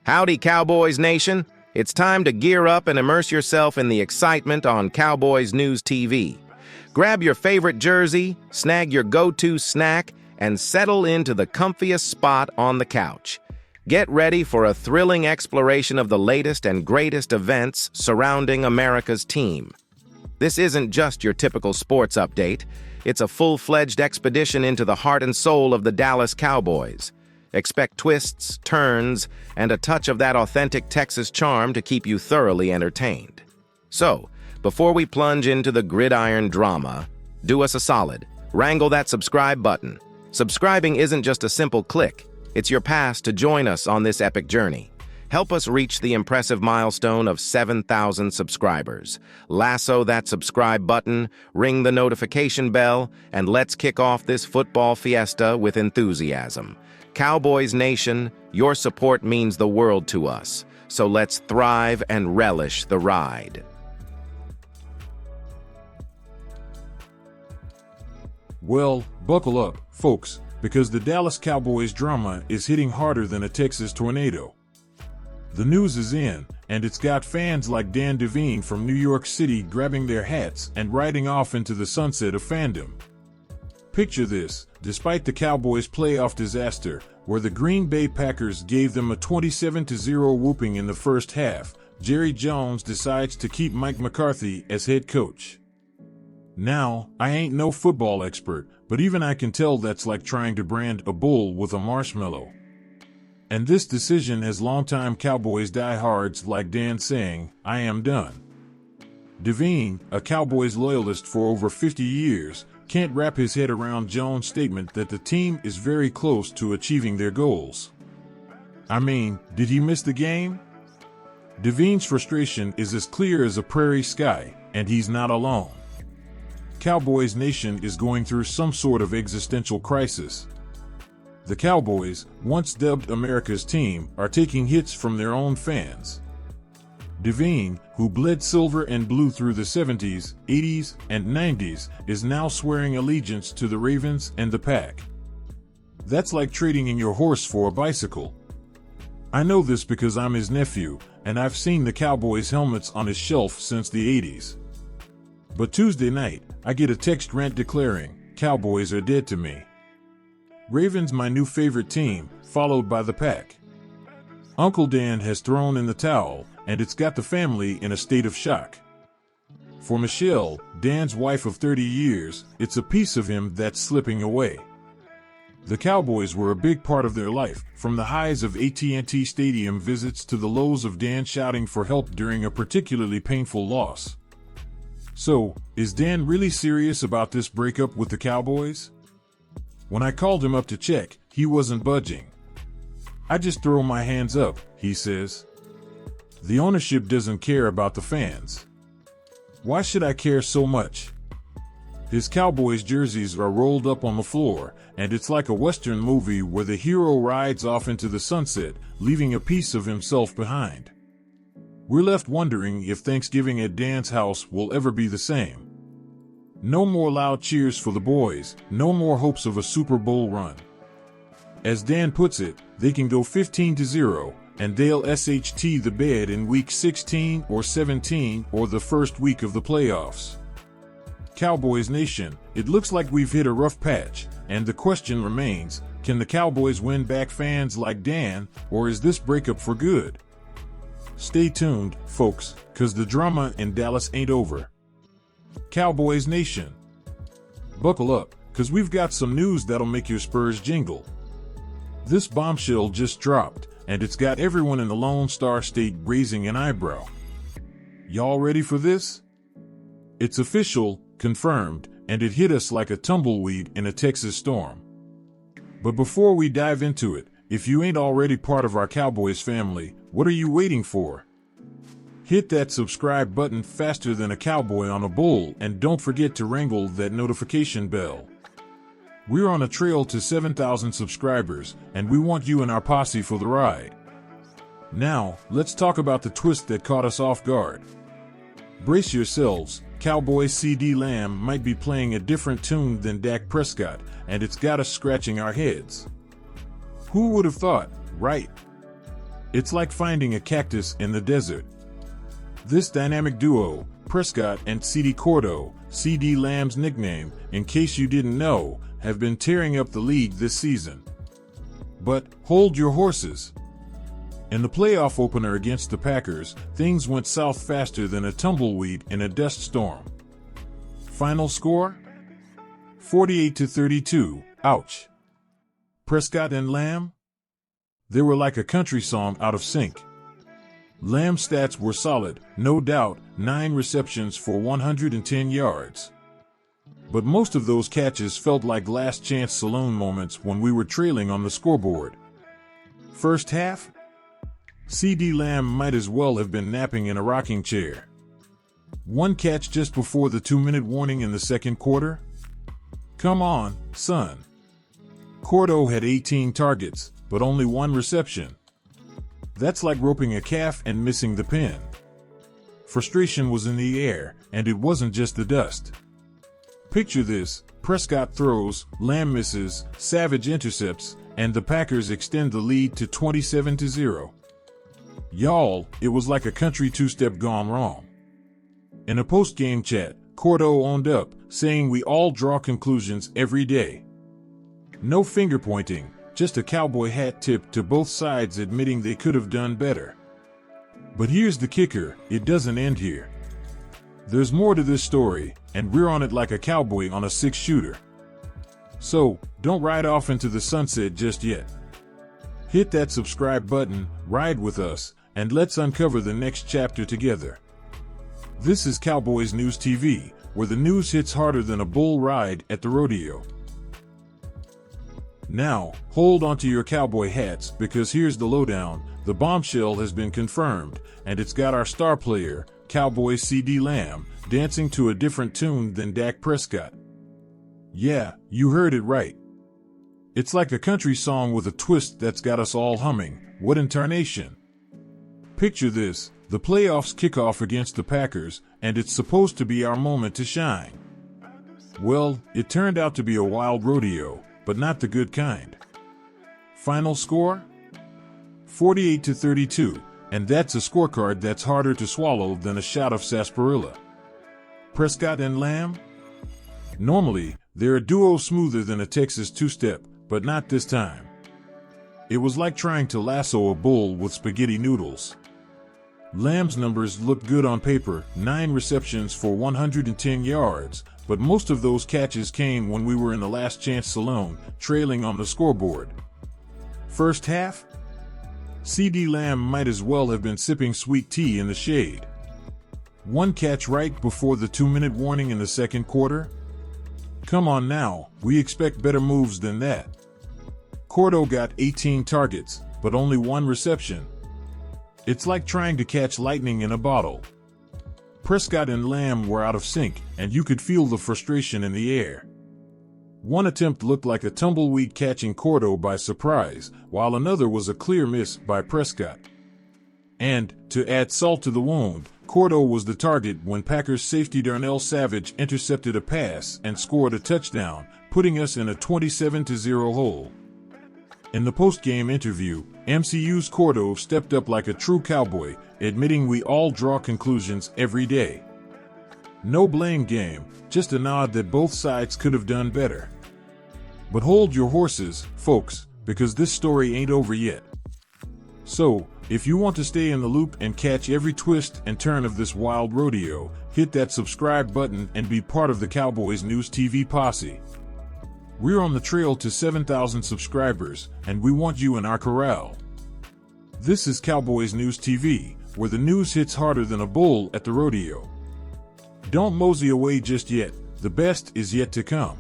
Howdy, Cowboys Nation. It's time to gear up and immerse yourself in the excitement on Cowboys News TV. Grab your favorite jersey, snag your go-to snack, and settle into the comfiest spot on the couch. Get ready for a thrilling exploration of the latest and greatest events surrounding America's team. This isn't just your typical sports update. It's a full-fledged expedition into the heart and soul of the Dallas Cowboys. Expect twists, turns, and a touch of that authentic Texas charm to keep you thoroughly entertained. So, before we plunge into the gridiron drama, do us a solid. Wrangle that subscribe button. Subscribing isn't just a simple click. It's your pass to join us on this epic journey. Help us reach the impressive milestone of 7,000 subscribers. Lasso that subscribe button, ring the notification bell, and let's kick off this football fiesta with enthusiasm. Cowboys Nation, your support means the world to us, so let's thrive and relish the ride. Well, buckle up, folks, because the Dallas Cowboys drama is hitting harder than a Texas tornado. The news is in, and it's got fans like Dan Devine from New York City grabbing their hats and riding off into the sunset of fandom. Picture this, despite the Cowboys' playoff disaster, where the Green Bay Packers gave them a 27-0 whooping in the first half, Jerry Jones decides to keep Mike McCarthy as head coach. Now, I ain't no football expert, but even I can tell that's like trying to brand a bull with a marshmallow. And this decision has longtime Cowboys diehards like Dan saying, "I am done." Devine, a Cowboys loyalist for over 50 years, can't wrap his head around Jones' statement that the team is very close to achieving their goals. I mean, did he miss the game? Devine's frustration is as clear as a prairie sky, and he's not alone. Cowboys Nation is going through some sort of existential crisis. The Cowboys, once dubbed America's team, are taking hits from their own fans. Devine, who bled silver and blue through the 70s, 80s, and 90s, is now swearing allegiance to the Ravens and the Pack. That's like trading in your horse for a bicycle. I know this because I'm his nephew, and I've seen the Cowboys helmets on his shelf since the 80s. But Tuesday night, I get a text rant declaring, "Cowboys are dead to me. Ravens my new favorite team, followed by the Pack." Uncle Dan has thrown in the towel, and it's got the family in a state of shock. For Michelle, Dan's wife of 30 years, it's a piece of him that's slipping away. The Cowboys were a big part of their life, from the highs of AT&T Stadium visits to the lows of Dan shouting for help during a particularly painful loss. So, is Dan really serious about this breakup with the Cowboys? When I called him up to check, he wasn't budging. "I just throw my hands up," he says. "The ownership doesn't care about the fans. Why should I care so much?" His Cowboys jerseys are rolled up on the floor, and it's like a Western movie where the hero rides off into the sunset, leaving a piece of himself behind. We're left wondering if Thanksgiving at Dan's house will ever be the same. No more loud cheers for the boys, no more hopes of a Super Bowl run. As Dan puts it, they can go 15-0, and they'll SHT the bed in week 16 or 17 or the first week of the playoffs. Cowboys Nation, it looks like we've hit a rough patch, and the question remains, can the Cowboys win back fans like Dan, or is this breakup for good? Stay tuned, folks, 'cause the drama in Dallas ain't over. Cowboys Nation, buckle up, 'cause we've got some news that'll make your spurs jingle. This bombshell just dropped, and it's got everyone in the Lone Star State raising an eyebrow. Y'all ready for this? It's official, confirmed, and it hit us like a tumbleweed in a Texas storm. But before we dive into it, if you ain't already part of our Cowboys family, what are you waiting for? Hit that subscribe button faster than a cowboy on a bull, and don't forget to wrangle that notification bell. We're on a trail to 7,000 subscribers, and we want you in our posse for the ride. Now, let's talk about the twist that caught us off guard. Brace yourselves, Cowboys CeeDee Lamb might be playing a different tune than Dak Prescott, and it's got us scratching our heads. Who would have thought, right? It's like finding a cactus in the desert. This dynamic duo, Prescott and CeeDee CeeDee Lamb's nickname, in case you didn't know, have been tearing up the league this season. But hold your horses. In the playoff opener against the Packers, things went south faster than a tumbleweed in a dust storm. Final score? 48-32, ouch. Prescott and Lamb? They were like a country song out of sync. Lamb's stats were solid, no doubt, 9 receptions for 110 yards. But most of those catches felt like last-chance saloon moments when we were trailing on the scoreboard. First half? CeeDee Lamb might as well have been napping in a rocking chair. One catch just before the 2-minute warning in the second quarter? Come on, son. Cordo had 18 targets, but only 1 reception. That's like roping a calf and missing the pin. Frustration was in the air, and it wasn't just the dust. Picture this: Prescott throws, Lamb misses, Savage intercepts, and the Packers extend the lead to 27-0. Y'all, it was like a country two-step gone wrong. In a post-game chat, Cordo owned up, saying we all draw conclusions every day. No finger-pointing, just a cowboy hat tip to both sides admitting they could have done better. But here's the kicker, it doesn't end here. There's more to this story, and we're on it like a cowboy on a 6-shooter. So, don't ride off into the sunset just yet. Hit that subscribe button, ride with us, and let's uncover the next chapter together. This is Cowboys News TV, where the news hits harder than a bull ride at the rodeo. Now, hold onto your cowboy hats, because here's the lowdown. The bombshell has been confirmed, and it's got our star player, Cowboys CeeDee Lamb, dancing to a different tune than Dak Prescott. Yeah, you heard it right. It's like a country song with a twist that's got us all humming. What in tarnation? Picture this: the playoffs kick off against the Packers, and it's supposed to be our moment to shine. Well, it turned out to be a wild rodeo, but not the good kind. Final score? 48-32, and that's a scorecard that's harder to swallow than a shot of sarsaparilla. Prescott and Lamb? Normally, they're a duo smoother than a Texas two-step, but not this time. It was like trying to lasso a bull with spaghetti noodles. Lamb's numbers looked good on paper, 9 receptions for 110 yards, but most of those catches came when we were in the last-chance saloon, trailing on the scoreboard. First half? CeeDee Lamb might as well have been sipping sweet tea in the shade. 1 catch right before the 2-minute warning in the second quarter? Come on now, we expect better moves than that. Cordo got 18 targets, but only 1 reception. It's like trying to catch lightning in a bottle. Prescott and Lamb were out of sync, and you could feel the frustration in the air. One attempt looked like a tumbleweed catching Cordo by surprise, while another was a clear miss by Prescott. And, to add salt to the wound, Cordo was the target when Packers safety Darnell Savage intercepted a pass and scored a touchdown, putting us in a 27-0 hole. In the post-game interview, MCU's Cordo stepped up like a true cowboy, admitting we all draw conclusions every day. No blame game, just a nod that both sides could have done better. But hold your horses, folks, because this story ain't over yet. So, if you want to stay in the loop and catch every twist and turn of this wild rodeo, hit that subscribe button and be part of the Cowboys News TV posse. We're on the trail to 7,000 subscribers, and we want you in our corral. This is Cowboys News TV, where the news hits harder than a bull at the rodeo. Don't mosey away just yet, the best is yet to come.